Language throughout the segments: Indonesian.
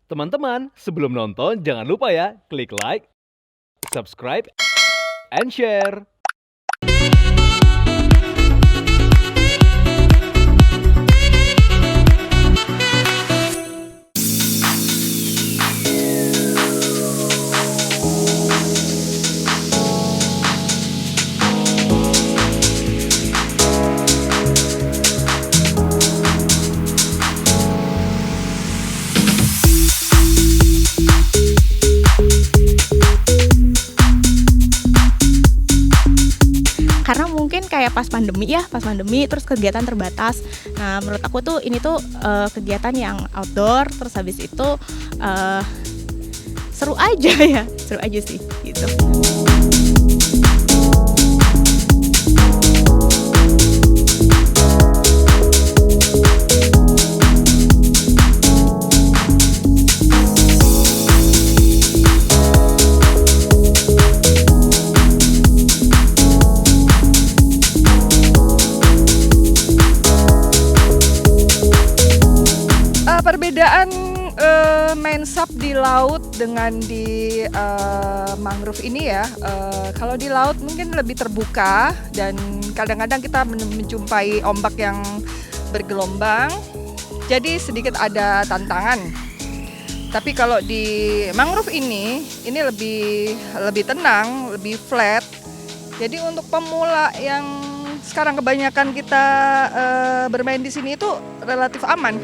Teman-teman, sebelum nonton jangan lupa ya klik like, subscribe, and share. Karena mungkin kayak pas pandemi terus kegiatan terbatas. Nah menurut aku tuh ini tuh kegiatan yang outdoor, terus habis itu seru aja sih gitu. Perbedaan main SUP di laut dengan di mangrove ini ya, kalau di laut mungkin lebih terbuka dan kadang-kadang kita menjumpai ombak yang bergelombang, jadi sedikit ada tantangan. Tapi kalau di mangrove ini lebih tenang, lebih flat. Jadi untuk pemula yang sekarang kebanyakan kita bermain di sini itu relatif aman.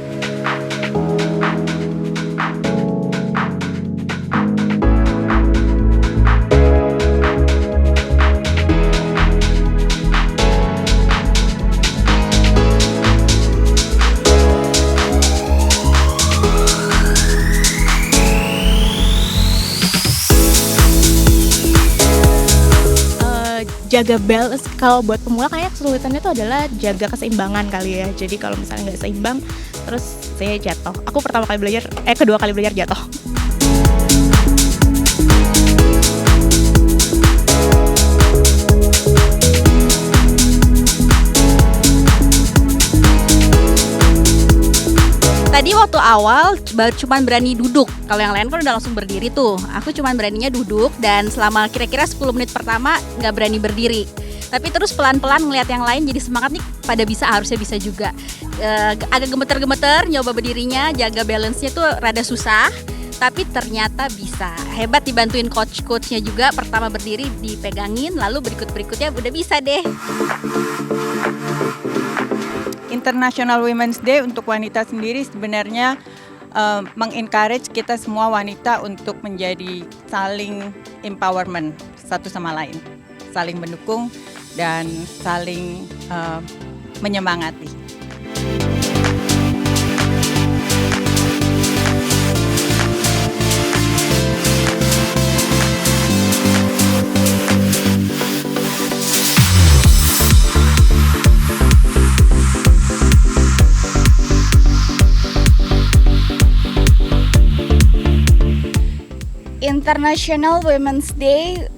Jaga balance, kalau buat pemula kayaknya kesulitannya itu adalah jaga keseimbangan kali ya. Jadi kalau misalnya nggak seimbang, terus saya jatuh. Aku kedua kali belajar jatuh. Tadi waktu awal baru cuman berani duduk. Kalau yang lain kan udah langsung berdiri tuh. Aku cuman beraninya duduk dan selama kira-kira 10 menit pertama nggak berani berdiri. Tapi terus pelan-pelan ngeliat yang lain jadi semangat nih, pada bisa, harusnya bisa juga. Agak gemeter-gemeter nyoba berdirinya, jaga balance-nya tuh rada susah. Tapi ternyata bisa. Hebat dibantuin coach-coachnya juga. Pertama berdiri dipegangin, lalu berikut-berikutnya udah bisa deh. International Women's Day untuk wanita sendiri sebenarnya mengencourage kita semua wanita untuk menjadi saling empowerment satu sama lain, saling mendukung dan saling menyemangati. International Women's Day,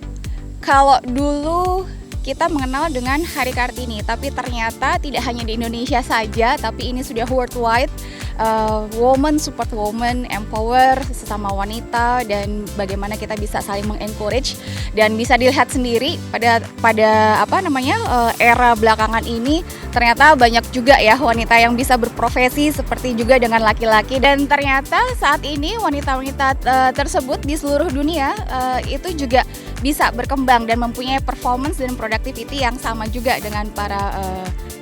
kalau dulu kita mengenal dengan Hari Kartini, tapi ternyata tidak hanya di Indonesia saja, tapi ini sudah worldwide. Women support women, empower sesama wanita, dan bagaimana kita bisa saling mengencourage. Dan bisa dilihat sendiri pada era belakangan ini ternyata banyak juga ya wanita yang bisa berprofesi seperti juga dengan laki-laki, dan ternyata saat ini wanita-wanita tersebut di seluruh dunia itu juga bisa berkembang dan mempunyai performance dan productivity yang sama juga dengan para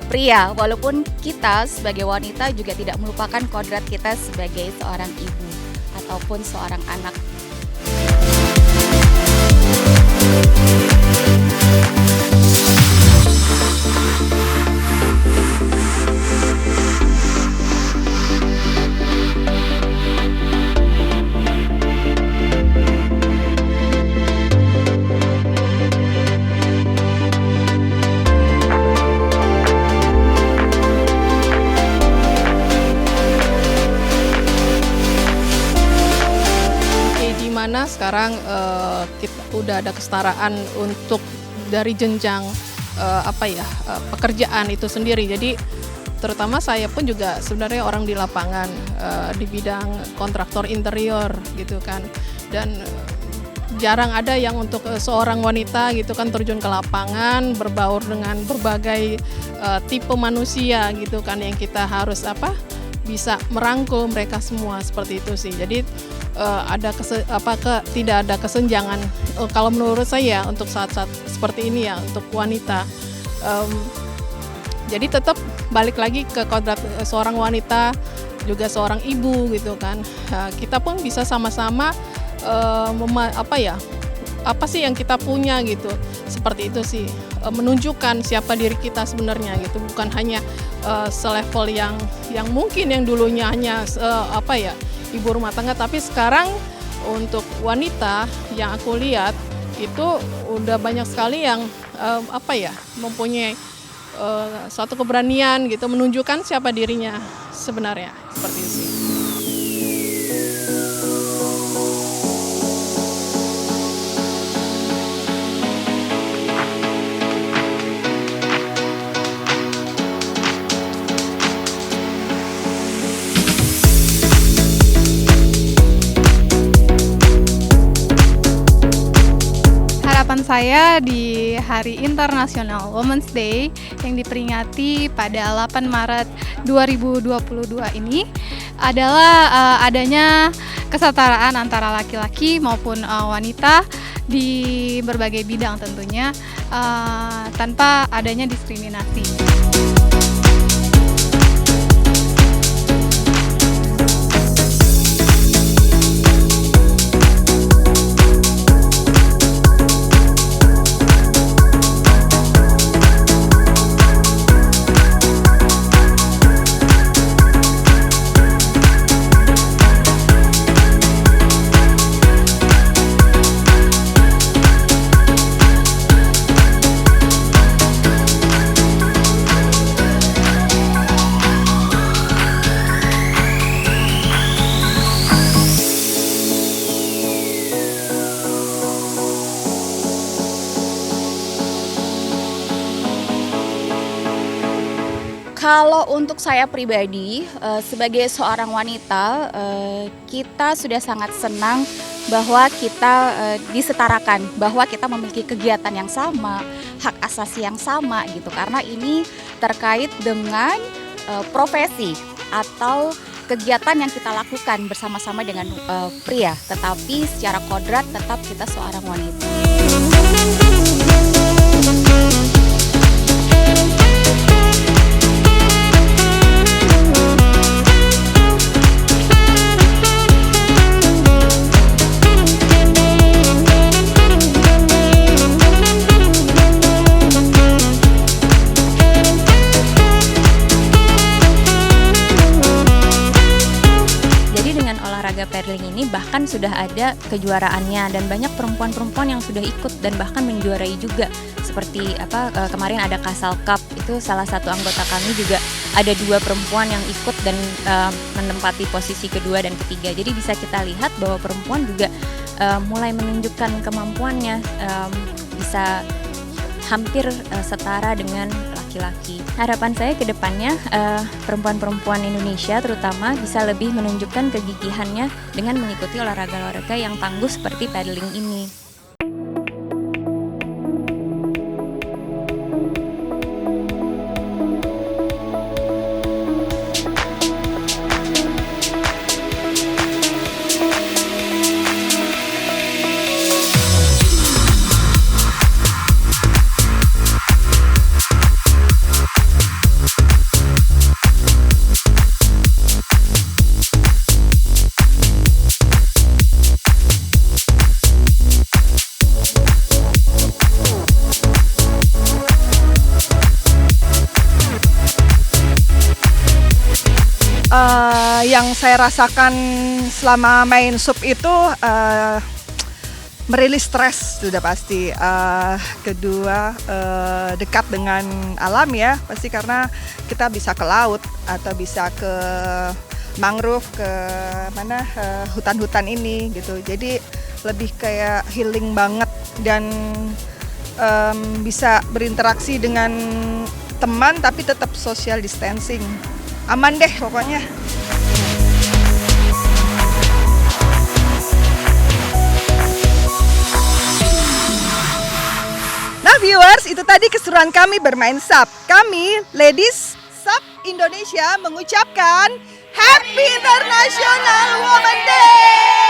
pria, walaupun kita sebagai wanita juga tidak melupakan kodrat kita sebagai seorang ibu ataupun seorang anak. Dimana sekarang kita udah ada kesetaraan untuk dari jenjang pekerjaan itu sendiri. Jadi terutama saya pun juga sebenarnya orang di lapangan di bidang kontraktor interior gitu kan, dan jarang ada yang untuk seorang wanita gitu kan terjun ke lapangan berbaur dengan berbagai tipe manusia gitu kan, yang kita harus bisa merangkul mereka semua seperti itu sih. Jadi tidak ada kesenjangan kalau menurut saya untuk saat-saat seperti ini ya untuk wanita. Jadi tetap balik lagi ke kodrat seorang wanita, juga seorang ibu gitu kan. Kita pun bisa sama-sama apa sih yang kita punya gitu, seperti itu sih, menunjukkan siapa diri kita sebenarnya gitu, bukan hanya selevel yang mungkin yang dulunya hanya ibu rumah tangga, tapi sekarang untuk wanita yang aku lihat itu udah banyak sekali yang mempunyai suatu keberanian gitu, menunjukkan siapa dirinya sebenarnya, seperti itu sih. Harapan saya di Hari Internasional Women's Day yang diperingati pada 8 Maret 2022 ini adalah adanya kesetaraan antara laki-laki maupun wanita di berbagai bidang tentunya, tanpa adanya diskriminasi. Kalau untuk saya pribadi, sebagai seorang wanita, kita sudah sangat senang bahwa kita disetarakan, bahwa kita memiliki kegiatan yang sama, hak asasi yang sama gitu. Karena ini terkait dengan profesi atau kegiatan yang kita lakukan bersama-sama dengan pria, tetapi secara kodrat tetap kita seorang wanita. Paddling ini bahkan sudah ada kejuaraannya dan banyak perempuan-perempuan yang sudah ikut dan bahkan menjuarai juga, seperti kemarin ada Castle Cup, itu salah satu anggota kami juga ada 2 perempuan yang ikut dan menempati posisi kedua dan ketiga. Jadi bisa kita lihat bahwa perempuan juga mulai menunjukkan kemampuannya, bisa hampir setara dengan laki-laki. Harapan saya ke depannya perempuan-perempuan Indonesia terutama bisa lebih menunjukkan kegigihannya dengan mengikuti olahraga-olahraga yang tangguh seperti paddling ini. Yang saya rasakan selama main SUP itu merilis stres sudah pasti. Kedua dekat dengan alam ya, pasti karena kita bisa ke laut atau bisa ke mangrove, ke mana hutan-hutan ini gitu. Jadi lebih kayak healing banget dan bisa berinteraksi dengan berteman tapi tetap social distancing. Aman deh pokoknya. Nah viewers, itu tadi keseruan kami bermain SUP. Kami, Ladies SUP Indonesia, mengucapkan Happy International Women's Day!